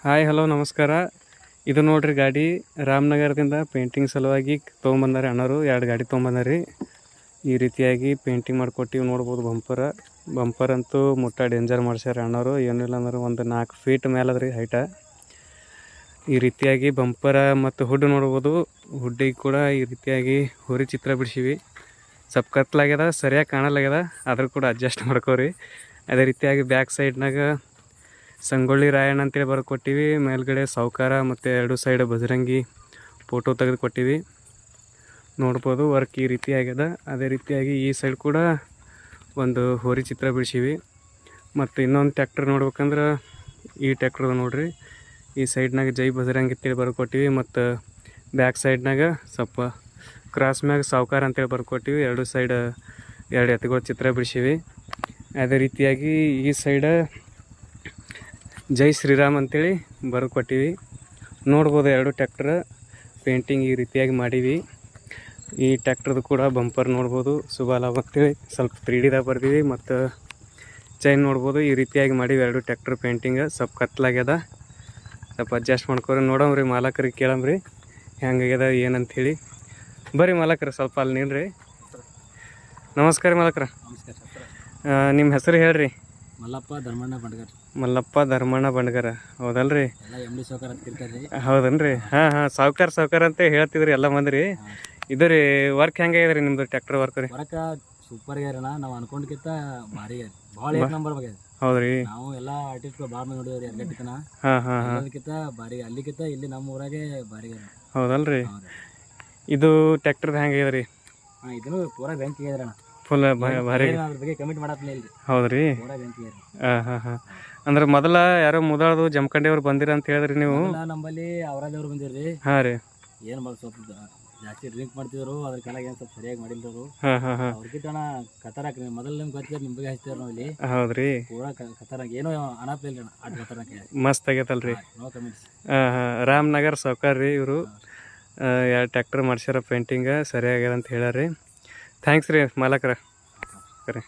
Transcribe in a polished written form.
Hi hello ನಮಸ್ಕಾರ. ಇದು ನೋಡ್ರಿ ಗಾಡಿ ರಾಮನಗರದಿಂದ ಪೇಂಟಿಂಗ್ ಸಲುವಾಗಿ ತೊಗೊಂಬಂದಾರೆ ಅಣ್ಣರು. 2 ಗಾಡಿ ತೊಗೊಂಬಂದಾರಿ. ಈ ರೀತಿಯಾಗಿ ಪೇಂಟಿಂಗ್ ಮಾಡಿಕೊಟ್ಟಿವಿ. ನೋಡ್ಬೋದು ಬಂಪರ್ ಅಂತೂ ಮುಟ್ಟ ಡೇಂಜರ್ ಮಾಡ್ಸ್ಯಾರ ಅಣ್ಣರು. ಏನಿಲ್ಲ ಅಂದ್ರೆ ಒಂದು 4 ಫೀಟ್ ಮೇಲದ್ರಿ ಹೈಟ. ಈ ರೀತಿಯಾಗಿ ಬಂಪರ ಮತ್ತು ಹುಡ್ ನೋಡ್ಬೋದು. ಹುಡ್ಡಿಗೆ ಕೂಡ ಈ ರೀತಿಯಾಗಿ ಹುರಿ ಚಿತ್ರ ಬಿಡಿಸಿವಿ. ಸ್ವಲ್ಪ ಕತ್ಲಾಗ್ಯದ, ಸರಿಯಾಗಿ ಕಾಣಲಾಗ್ಯದ, ಅದ್ರ ಕೂಡ ಅಡ್ಜಸ್ಟ್ ಮಾಡ್ಕೋರಿ. ಅದೇ ರೀತಿಯಾಗಿ ಬ್ಯಾಕ್ ಸೈಡ್ನಾಗ ಸಂಗೊಳ್ಳಿ ರಾಯಣ್ಣ ಅಂತೇಳಿ ಬರ್ಕೊಟ್ಟಿವಿ. ಮೇಲ್ಗಡೆ ಸಾವ್ಕಾರ ಮತ್ತು 2 ಸೈಡ್ ಬಜರಂಗಿ ಫೋಟೋ ತೆಗೆದು ಕೊಟ್ಟಿವಿ. ನೋಡ್ಬೋದು ವರ್ಕ್ ಈ ರೀತಿ ಆಗ್ಯದ. ಅದೇ ರೀತಿಯಾಗಿ ಈ ಸೈಡ್ ಕೂಡ ಒಂದು ಹೋರಿ ಚಿತ್ರ ಬಿಡಿಸಿವಿ. ಮತ್ತು ಇನ್ನೊಂದು ಟ್ಯಾಕ್ಟರ್ ನೋಡ್ಬೇಕಂದ್ರೆ ಈ ಟ್ಯಾಕ್ಟರ್ ನೋಡ್ರಿ. ಈ ಸೈಡ್ನಾಗ ಜೈ ಬಜರಂಗಿ ಅಂತೇಳಿ ಬರ್ಕೊಟ್ಟಿವಿ. ಮತ್ತು ಬ್ಯಾಕ್ ಸೈಡ್ನಾಗ ಸ್ವಲ್ಪ ಕ್ರಾಸ್ ಮ್ಯಾಗ ಸಾವ್ಕಾರ ಅಂತೇಳಿ ಬರ್ಕೊಟ್ಟಿವಿ. 2 ಸೈಡ್ 2 ಎತ್ತುಗಳ ಚಿತ್ರ ಬಿಡಿಸಿವಿ. ಅದೇ ರೀತಿಯಾಗಿ ಈ ಸೈಡ ಜೈ ಶ್ರೀರಾಮ್ ಅಂತೇಳಿ ಬರ್ಕೊಟ್ಟಿವಿ. ನೋಡ್ಬೋದು 2 ಟ್ಯಾಕ್ಟರ್ ಪೇಂಟಿಂಗ್ ಈ ರೀತಿಯಾಗಿ ಮಾಡೀವಿ. ಈ ಟ್ಯಾಕ್ಟರ್ದು ಕೂಡ ಬಂಪರ್ ನೋಡ್ಬೋದು. ಶುಭ ಲಾಭ ಅಂತೇಳಿ ಸ್ವಲ್ಪ 3Dದಾಗ ಬರ್ದೀವಿ. ಮತ್ತು ಚೈನ್ ನೋಡ್ಬೋದು. ಈ ರೀತಿಯಾಗಿ ಮಾಡೀವಿ 2 ಟ್ಯಾಕ್ಟರ್ ಪೇಂಟಿಂಗ್. ಸ್ವಲ್ಪ ಕತ್ಲಾಗ್ಯದ, ಸ್ವಲ್ಪ ಅಡ್ಜಸ್ಟ್ ಮಾಡ್ಕೊರಿ. ನೋಡಮ್ರಿ ಮಾಲಕರಿಗೆ ಕೇಳಮ್ರಿ ಹೆಂಗಾಗ್ಯದ ಏನಂಥೇಳಿ. ಬರ್ರಿ ಮಾಲಕ್ರ ಸ್ವಲ್ಪ ಅಲ್ಲಿ ನಿಲ್ರಿ. ನಮಸ್ಕಾರ ಮಾಲಕ್ರ. ನಿಮ್ಮ ಹೆಸರು ಹೇಳ್ರಿ. ಮಲ್ಲಪ್ಪ ಧರ್ಮಣ್ಣ ಬಂಡ್ಗರ ಹೌದಲ್ರಿ? ಹೌದನ್ರಿ? ಹಾಂ ಸಾವ್ಕಾರ ಅಂತ ಹೇಳ್ತಿದ್ರಿ ಎಲ್ಲ ಮಂದ್ರಿ. ಇದು ರೀ ವರ್ಕ್ ಹೆಂಗಾಗ್ಯದ ರೀ ನಿಮ್ದು ಟ್ಯಾಕ್ಟರ್ ವರ್ಕ್ ರೀ? ಸೂಪರ್ ಆಗ್ಯಾರಣ. ನಾವು ಅನ್ಕೊಂಡ್ಕಿಂತ ಭಾರಿ ಭಾಳ ನಂಬರ್ ಬಗ್ಗೆ. ಹೌದ್ರಿ? ನಾವು ಎಲ್ಲ ಆರ್ಟಿಸ್ಟ್ ಭಾಳ ನೋಡಿವ್ರಿ ಎಲ್ಲಕ್ಕಿಂತ. ಅದಕ್ಕಿಂತ ಭಾರಿ ಅಲ್ಲಿಕ್ಕಿಂತ ಇಲ್ಲಿ ನಮ್ಮ ಊರಾಗೆ ಭಾರಿ. ಹೌದಲ್ರಿ? ಇದು ಟ್ಯಾಕ್ಟರ್ ಹೆಂಗಾಗ್ಯದ ರೀ? ಇದನ್ನು ಪೂರಾ ಬ್ಯಾಂಕ್ ಆಗ್ಯಾರಣ. ಫುಲ್ ಭಾರಿ ಬಗ್ಗೆ ಕಮಿಟ್ ಮಾಡತ್ಲೇ ಇಲ್ರಿ. ಹೌದ್ರಿ? ಪೂರಾ ಬ್ಯಾಂಕ್ ಆಗ್ಯಾರ. ಹಾಂ ಅಂದ್ರೆ ಮೊದಲ ಯಾರೋ ಮುದಾಳದು ಜಮಖಂಡಿ ಅವ್ರು ಬಂದಿರ ಅಂತ ಹೇಳಿದ್ರಿ ನೀವು? ನಮ್ಮಲ್ಲಿ ಅವರದವ್ರು ಬಂದಿರ್ರಿ. ಹಾಂ ರೀ. ಏನು ಮಾಡಿ ಸ್ವಲ್ಪ ಜಾಸ್ತಿ ಡ್ರಿಂಕ್ ಮಾಡ್ತಿದ್ರು. ಅದ್ರ ಕೆಳಗೆ ಏನು ಸ್ವಲ್ಪ ಸರಿಯಾಗಿ ಮಾಡಿಲ್ರು. ಅವ್ರಿಗಿಂತ ಖತರಾಕ್ ರೀ. ಮೊದಲು ನಿಮ್ಗೆ ಗೊತ್ತಿದ್ರೆ ನಿಮ್ಮ ಬಗ್ಗೆ ಹಚ್ತಿದ್ರು ನಾವು ಇಲ್ಲಿ. ಹೌದ್ರಿ? ಪೂರಾ ಖತರಾಕ್. ಏನೋ ಅನಾಪ್ಲ ಇಲ್ರಿ ಅಟ್ ಖತರಾಕ್. ಮಸ್ತ್ ಆಗೈತಲ್ರಿ? No commits. ರಾಮನಗರ್ ಸಾವ್ಕಾರ ರೀ ಇವರು. 2 ಟ್ಯಾಕ್ಟರ್ ಮಾಡ್ಸ್ಯಾರ ಪೇಂಟಿಂಗ್. ಸರಿಯಾಗ್ಯದ ಅಂತ ಹೇಳ್ಯಾರಿ. ಥ್ಯಾಂಕ್ಸ್ ರೀ ಮಾಲಕ್ರ. ಸರಿ.